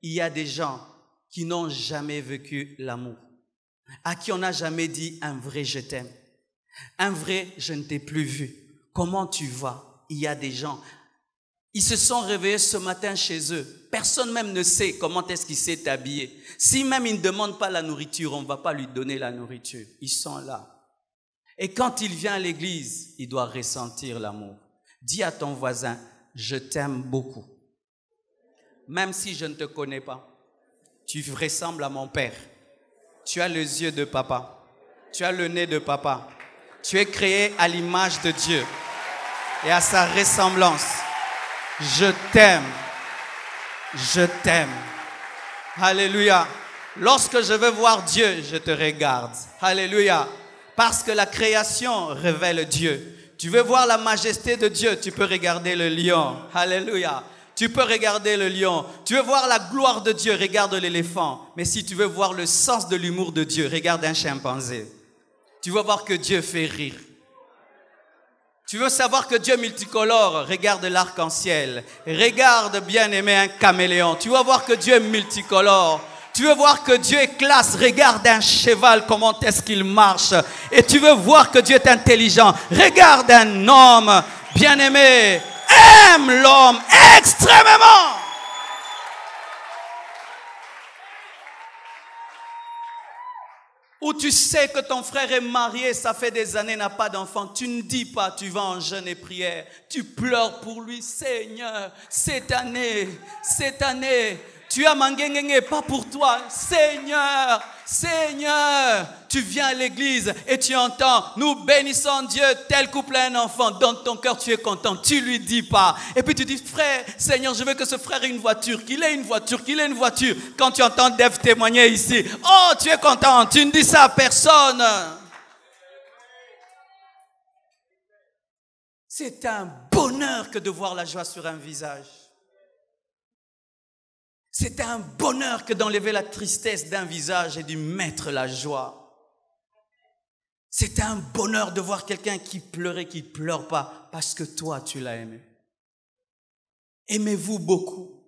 il y a des gens qui n'ont jamais vécu l'amour, à qui on n'a jamais dit un vrai je t'aime. Un vrai, je ne t'ai plus vu. Comment tu vas? Il y a des gens, ils se sont réveillés ce matin chez eux. Personne même ne sait comment est-ce qu'il s'est habillé. Si même il ne demande pas la nourriture, on ne va pas lui donner la nourriture. Ils sont là. Et quand il vient à l'église, il doit ressentir l'amour. Dis à ton voisin, je t'aime beaucoup. Même si je ne te connais pas, tu ressembles à mon père. Tu as les yeux de papa. Tu as le nez de papa. Tu es créé à l'image de Dieu et à sa ressemblance. Je t'aime. Je t'aime. Alléluia. Lorsque je veux voir Dieu, je te regarde. Alléluia. Parce que la création révèle Dieu. Tu veux voir la majesté de Dieu, tu peux regarder le lion. Alléluia. Tu peux regarder le lion. Tu veux voir la gloire de Dieu, regarde l'éléphant. Mais si tu veux voir le sens de l'humour de Dieu, regarde un chimpanzé. Tu vas voir que Dieu fait rire. Tu veux savoir que Dieu est multicolore, regarde l'arc-en-ciel. Regarde, bien-aimé, un caméléon. Tu vas voir que Dieu est multicolore. Tu veux voir que Dieu est classe, regarde un cheval, comment est-ce qu'il marche. Et tu veux voir que Dieu est intelligent, regarde un homme, bien-aimé. Aime l'homme extrêmement. Ou tu sais que ton frère est marié, ça fait des années, n'a pas d'enfant. Tu ne dis pas, tu vas en jeûne et prière. Tu pleures pour lui. Seigneur, cette année, tu as mangengenge, pas pour toi. Seigneur, tu viens à l'église et tu entends, nous bénissons Dieu, tel couple a un enfant. Dans ton cœur, tu es content. Tu lui dis pas. Et puis tu dis, frère, Seigneur, je veux que ce frère ait une voiture, qu'il ait une voiture. Quand tu entends Dave témoigner ici, oh, tu es content. Tu ne dis ça à personne. C'est un bonheur que de voir la joie sur un visage. C'est un bonheur que d'enlever la tristesse d'un visage et d'y mettre la joie. C'est un bonheur de voir quelqu'un qui pleurait, qui ne pleure pas, parce que toi, tu l'as aimé. Aimez-vous beaucoup.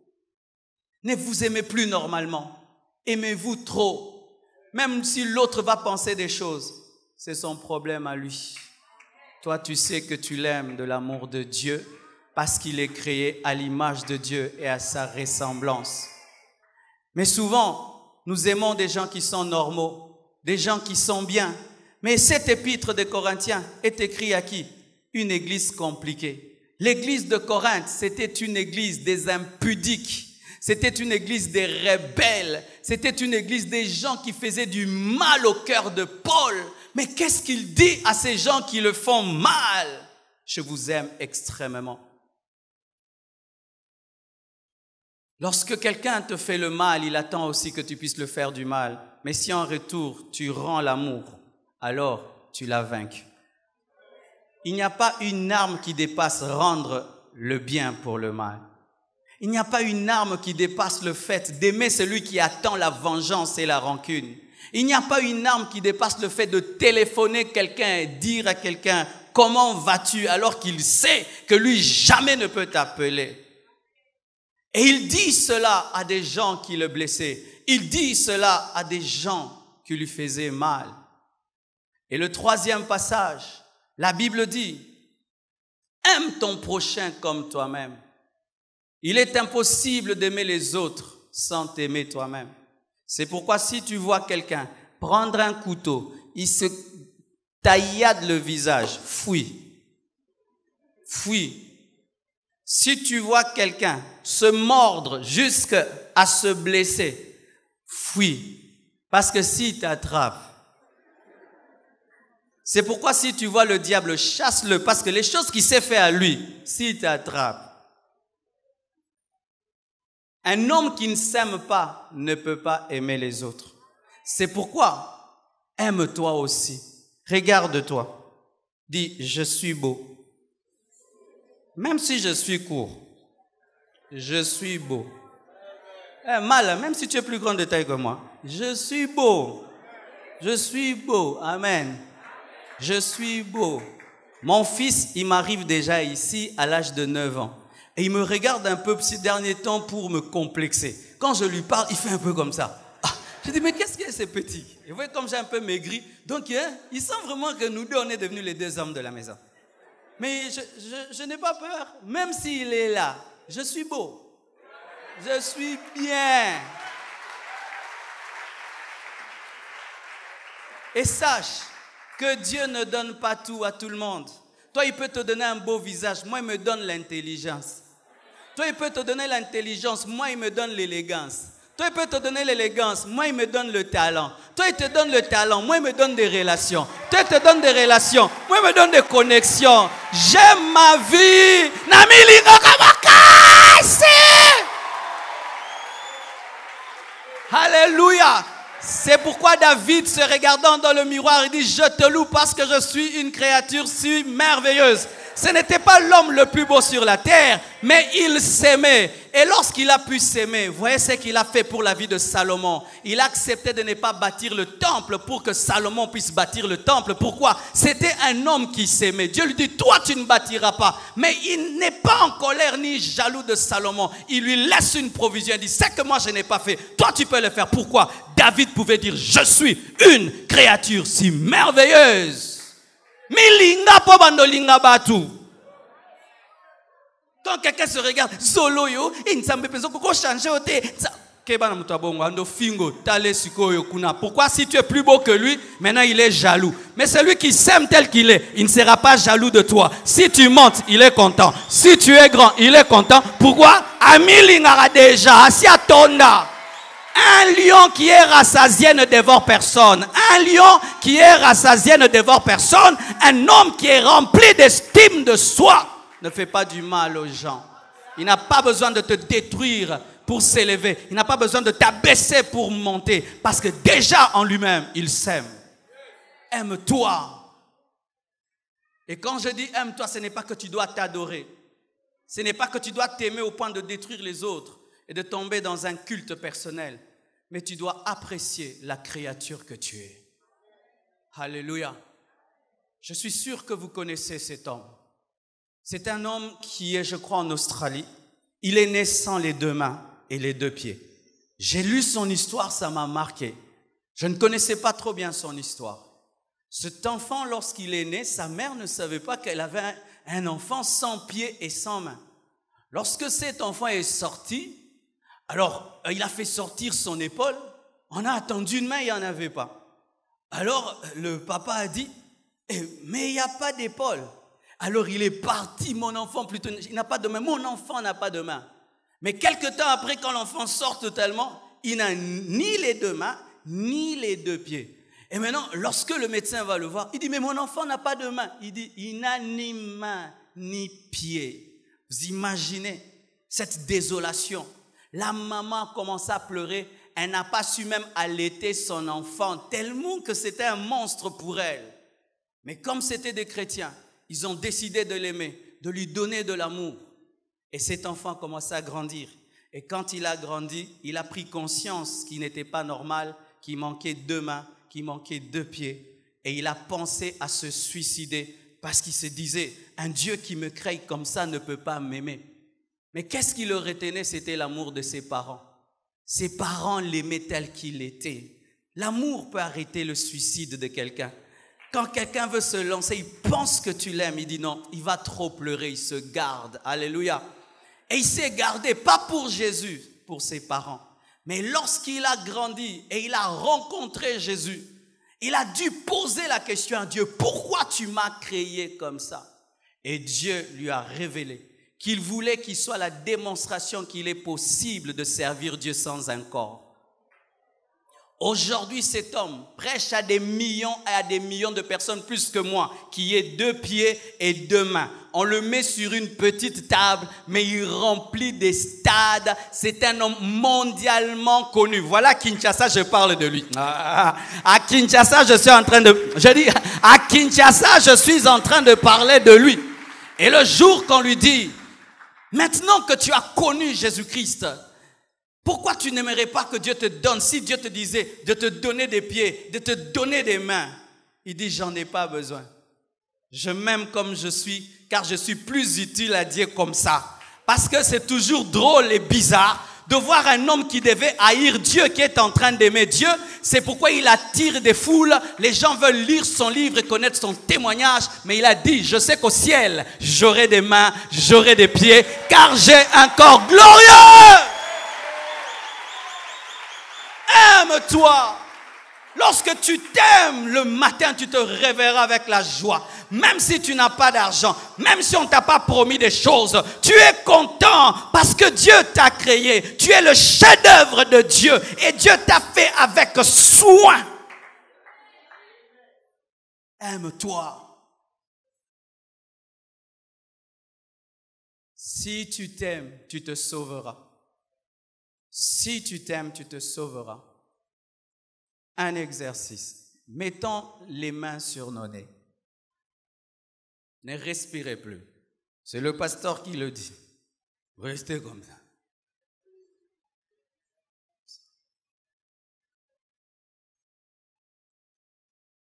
Ne vous aimez plus normalement. Aimez-vous trop. Même si l'autre va penser des choses, c'est son problème à lui. Toi, tu sais que tu l'aimes de l'amour de Dieu, parce qu'il est créé à l'image de Dieu et à sa ressemblance. Mais souvent, nous aimons des gens qui sont normaux, des gens qui sont bien. Mais cet épître de Corinthiens est écrit à qui? Une église compliquée. L'église de Corinthe, c'était une église des impudiques. C'était une église des rebelles. C'était une église des gens qui faisaient du mal au cœur de Paul. Mais qu'est-ce qu'il dit à ces gens qui le font mal? Je vous aime extrêmement. Lorsque quelqu'un te fait le mal, il attend aussi que tu puisses le faire du mal. Mais si en retour, tu rends l'amour, alors tu l'as vaincu. Il n'y a pas une arme qui dépasse rendre le bien pour le mal. Il n'y a pas une arme qui dépasse le fait d'aimer celui qui attend la vengeance et la rancune. Il n'y a pas une arme qui dépasse le fait de téléphoner quelqu'un et dire à quelqu'un « Comment vas-tu ?» alors qu'il sait que lui jamais ne peut t'appeler. Et il dit cela à des gens qui le blessaient. Il dit cela à des gens qui lui faisaient mal. Et le troisième passage, la Bible dit, aime ton prochain comme toi-même. Il est impossible d'aimer les autres sans t'aimer toi-même. C'est pourquoi si tu vois quelqu'un prendre un couteau, il se taillade le visage, fuis. Fuis. Si tu vois quelqu'un se mordre jusqu'à se blesser, fuis. Parce que s'il t'attrape, c'est pourquoi si tu vois le diable, chasse-le. Parce que les choses qu'il s'est fait à lui, s'il t'attrape, un homme qui ne s'aime pas ne peut pas aimer les autres. C'est pourquoi, aime-toi aussi. Regarde-toi. Dis, je suis beau. Même si je suis court, je suis beau. Mal, même si tu es plus grand de taille que moi, je suis beau. Je suis beau. Amen. Je suis beau. Mon fils, il m'arrive déjà ici à l'âge de 9 ans. Et il me regarde un peu ces derniers temps pour me complexer. Quand je lui parle, il fait un peu comme ça. Je dis, mais qu'est-ce que c'est petit? Et vous voyez comme j'ai un peu maigri. Donc, il sent vraiment que nous deux, on est devenus les deux hommes de la maison. Mais je n'ai pas peur. Même s'il est là, je suis beau. Je suis bien. Et sache que Dieu ne donne pas tout à tout le monde. Toi, il peut te donner un beau visage. Moi, il me donne l'intelligence. Toi, il peut te donner l'intelligence. Moi, il me donne l'élégance. Toi, il peut te donner l'élégance. Moi, il me donne le talent. Toi, il te donne le talent. Moi, il me donne des relations. Toi, il te donne des relations. Moi, il me donne des connexions. J'aime ma vie. Alléluia. C'est pourquoi David, se regardant dans le miroir, il dit, je te loue parce que je suis une créature si merveilleuse. Ce n'était pas l'homme le plus beau sur la terre, mais il s'aimait. Et lorsqu'il a pu s'aimer, vous voyez ce qu'il a fait pour la vie de Salomon. Il a accepté de ne pas bâtir le temple pour que Salomon puisse bâtir le temple. Pourquoi? C'était un homme qui s'aimait. Dieu lui dit, toi tu ne bâtiras pas. Mais il n'est pas en colère ni jaloux de Salomon. Il lui laisse une provision. Il dit, c'est que moi je n'ai pas fait. Toi tu peux le faire. Pourquoi? David pouvait dire, je suis une créature si merveilleuse. Milinga po bandolinga batu. Quand quelqu'un se regarde, solo yo, insambe penso koko changer ote. Keba na mutu abongo ando fingo tale sikoyo kuna. Pourquoi si tu es plus beau que lui, maintenant il est jaloux. Mais celui qui s'aime tel qu'il est, il ne sera pas jaloux de toi. Si tu montes, il est content. Si tu es grand, il est content. Pourquoi? Amilinga déjà, asia tonda. Un lion qui est rassasié ne dévore personne. Un lion qui est rassasié ne dévore personne. Un homme qui est rempli d'estime de soi ne fait pas du mal aux gens. Il n'a pas besoin de te détruire pour s'élever. Il n'a pas besoin de t'abaisser pour monter. Parce que déjà en lui-même, il s'aime. Aime-toi. Et quand je dis aime-toi, ce n'est pas que tu dois t'adorer. Ce n'est pas que tu dois t'aimer au point de détruire les autres et de tomber dans un culte personnel. Mais tu dois apprécier la créature que tu es. Alléluia. Je suis sûr que vous connaissez cet homme. C'est un homme qui est, je crois, en Australie. Il est né sans les deux mains et les deux pieds. J'ai lu son histoire, ça m'a marqué. Je ne connaissais pas trop bien son histoire. Cet enfant, lorsqu'il est né, sa mère ne savait pas qu'elle avait un enfant sans pieds et sans mains. Lorsque cet enfant est sorti, alors il a fait sortir son épaule. On a attendu une main, il n'y en avait pas. Alors le papa a dit, mais il n'y a pas d'épaule. Alors il est parti, mon enfant, plutôt, il n'a pas de main. Mon enfant n'a pas de main. Mais quelque temps après, quand l'enfant sort totalement, il n'a ni les deux mains, ni les deux pieds. Et maintenant, lorsque le médecin va le voir, il dit, mais mon enfant n'a pas de main. Il dit, il n'a ni main, ni pied. Vous imaginez cette désolation. La maman commence à pleurer. Elle n'a pas su même allaiter son enfant, tellement que c'était un monstre pour elle. Mais comme c'était des chrétiens, ils ont décidé de l'aimer, de lui donner de l'amour. Et cet enfant a commencé à grandir. Et quand il a grandi, il a pris conscience qu'il n'était pas normal, qu'il manquait deux mains, qu'il manquait deux pieds. Et il a pensé à se suicider parce qu'il se disait, un Dieu qui me crée comme ça ne peut pas m'aimer. Mais qu'est-ce qui le retenait? C'était l'amour de ses parents. Ses parents l'aimaient tel qu'il était. L'amour peut arrêter le suicide de quelqu'un. Quand quelqu'un veut se lancer, il pense que tu l'aimes. Il dit non, il va trop pleurer, il se garde. Alléluia. Et il s'est gardé, pas pour Jésus, pour ses parents. Mais lorsqu'il a grandi et il a rencontré Jésus, Il a dû poser la question à Dieu, pourquoi tu m'as créé comme ça? Et Dieu lui a révélé qu'il voulait qu'il soit la démonstration qu'il est possible de servir Dieu sans un corps. Aujourd'hui, cet homme prêche à des millions et à des millions de personnes plus que moi, qui est 2 pieds et 2 mains. On le met sur une petite table, mais il remplit des stades. C'est un homme mondialement connu. Voilà Kinshasa, je parle de lui. À Kinshasa, je suis en train de parler de lui. Et le jour qu'on lui dit, maintenant que tu as connu Jésus-Christ, pourquoi tu n'aimerais pas que Dieu te donne, si Dieu te disait de te donner des pieds, de te donner des mains? Il dit, j'en ai pas besoin. Je m'aime comme je suis, car je suis plus utile à Dieu comme ça. Parce que c'est toujours drôle et bizarre de voir un homme qui devait haïr Dieu, qui est en train d'aimer Dieu. C'est pourquoi il attire des foules. Les gens veulent lire son livre et connaître son témoignage. Mais il a dit, je sais qu'au ciel, j'aurai des mains, j'aurai des pieds, car j'ai un corps glorieux. Aime-toi. Lorsque tu t'aimes, le matin, tu te réveilleras avec la joie. Même si tu n'as pas d'argent, même si on ne t'a pas promis des choses, tu es content parce que Dieu t'a créé. Tu es le chef-d'œuvre de Dieu et Dieu t'a fait avec soin. Aime-toi. Si tu t'aimes, tu te sauveras. Si tu t'aimes, tu te sauveras. Un exercice. Mettons les mains sur nos nez. Ne respirez plus. C'est le pasteur qui le dit. Restez comme ça.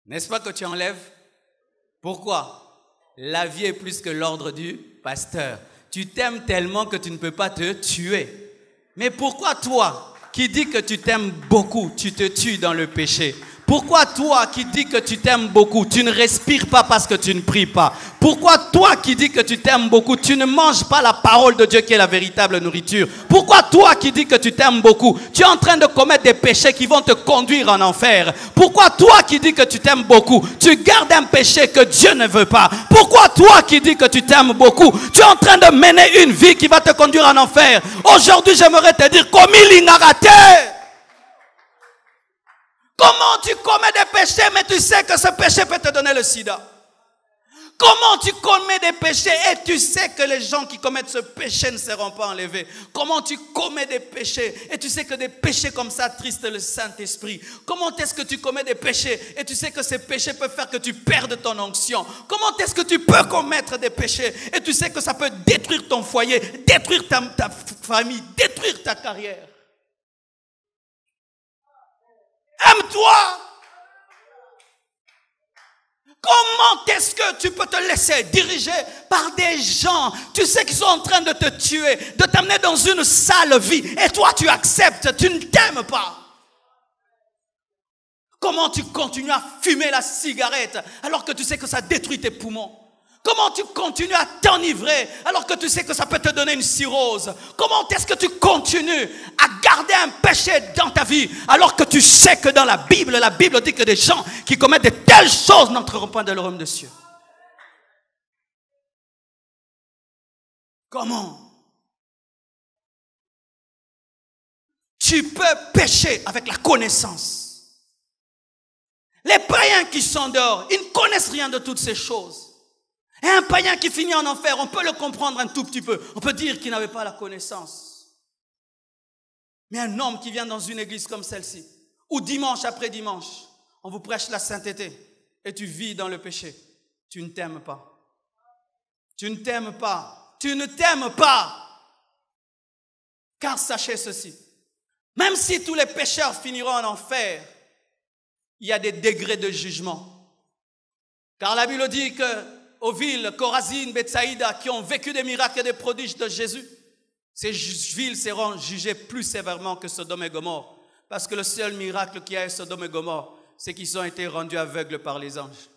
N'est-ce pas que tu enlèves? Pourquoi? La vie est plus que l'ordre du pasteur. Tu t'aimes tellement que tu ne peux pas te tuer. Mais pourquoi toi, qui dis que tu t'aimes beaucoup, tu te tues dans le péché? Pourquoi toi qui dis que tu t'aimes beaucoup, tu ne respires pas parce que tu ne pries pas? Pourquoi toi qui dis que tu t'aimes beaucoup, tu ne manges pas la parole de Dieu qui est la véritable nourriture? Pourquoi toi qui dis que tu t'aimes beaucoup, tu es en train de commettre des péchés qui vont te conduire en enfer? Pourquoi toi qui dis que tu t'aimes beaucoup, tu gardes un péché que Dieu ne veut pas? Pourquoi toi qui dis que tu t'aimes beaucoup, tu es en train de mener une vie qui va te conduire en enfer? Aujourd'hui, j'aimerais te dire, comme il a raté. Comment tu commets des péchés, mais tu sais que ce péché peut te donner le sida? Comment tu commets des péchés et tu sais que les gens qui commettent ce péché ne seront pas enlevés? Comment tu commets des péchés et tu sais que des péchés comme ça attristent le Saint-Esprit? Comment est-ce que tu commets des péchés et tu sais que ces péchés peuvent faire que tu perdes ton onction? Comment est-ce que tu peux commettre des péchés et tu sais que ça peut détruire ton foyer, détruire ta famille, détruire ta carrière? Aime-toi. Comment est-ce que tu peux te laisser diriger par des gens, tu sais qu'ils sont en train de te tuer, de t'amener dans une sale vie, et toi tu acceptes, tu ne t'aimes pas? Comment tu continues à fumer la cigarette alors que tu sais que ça détruit tes poumons? Comment tu continues à t'enivrer alors que tu sais que ça peut te donner une cirrhose? Comment est-ce que tu continues à garder un péché dans ta vie alors que tu sais que dans la Bible dit que des gens qui commettent de telles choses n'entreront pas dans le royaume des cieux? Comment? Tu peux pécher avec la connaissance. Les païens qui sont dehors, ils ne connaissent rien de toutes ces choses. Et un païen qui finit en enfer, on peut le comprendre un tout petit peu. On peut dire qu'il n'avait pas la connaissance. Mais un homme qui vient dans une église comme celle-ci, où dimanche après dimanche, on vous prêche la sainteté, et tu vis dans le péché, tu ne t'aimes pas. Tu ne t'aimes pas. Tu ne t'aimes pas. Car sachez ceci, même si tous les pécheurs finiront en enfer, il y a des degrés de jugement. Car la Bible dit que aux villes, Chorazine, Bethsaïda, qui ont vécu des miracles et des prodiges de Jésus, ces villes seront jugées plus sévèrement que Sodome et Gomorrhe. Parce que le seul miracle qu'il y a à Sodome et Gomorrhe, c'est qu'ils ont été rendus aveugles par les anges.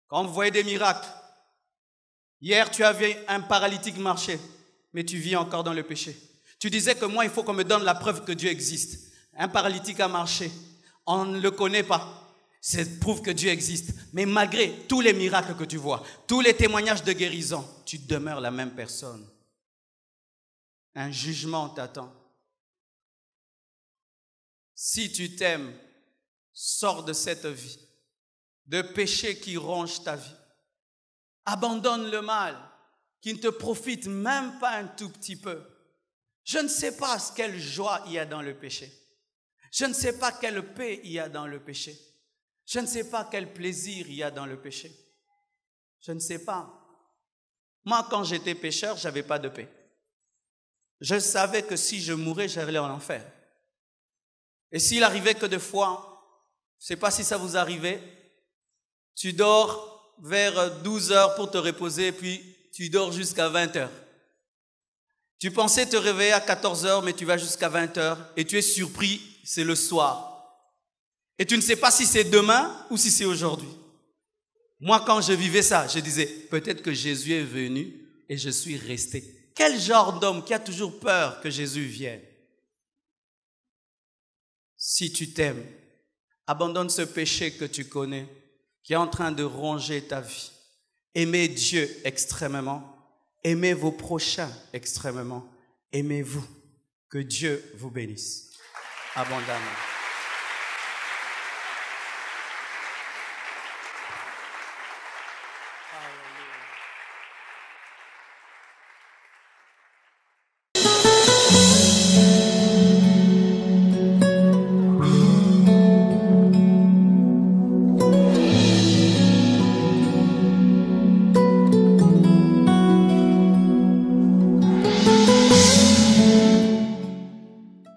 Quand vous voyez des miracles, hier tu avais un paralytique marcher, mais tu vis encore dans le péché. Tu disais que moi, il faut qu'on me donne la preuve que Dieu existe. Un paralytique a marché. On ne le connaît pas. Ça prouve que Dieu existe. Mais malgré tous les miracles que tu vois, tous les témoignages de guérison, tu demeures la même personne. Un jugement t'attend. Si tu t'aimes, sors de cette vie, de péché qui ronge ta vie. Abandonne le mal qui ne te profite même pas un tout petit peu. Je ne sais pas quelle joie il y a dans le péché. Je ne sais pas quelle paix il y a dans le péché. Je ne sais pas quel plaisir il y a dans le péché. Je ne sais pas. Moi, quand j'étais pécheur, je n'avais pas de paix. Je savais que si je mourais, j'allais en enfer. Et s'il arrivait que des fois, je ne sais pas si ça vous arrivait, tu dors vers 12 heures pour te reposer, puis tu dors jusqu'à 20 heures. Tu pensais te réveiller à 14 heures, mais tu vas jusqu'à 20 heures, et tu es surpris, c'est le soir. Et tu ne sais pas si c'est demain ou si c'est aujourd'hui. Moi, quand je vivais ça, je disais, peut-être que Jésus est venu et je suis resté. Quel genre d'homme qui a toujours peur que Jésus vienne? Si tu t'aimes, abandonne ce péché que tu connais, qui est en train de ronger ta vie. Aimez Dieu extrêmement. Aimez vos prochains extrêmement. Aimez-vous. Que Dieu vous bénisse abondamment.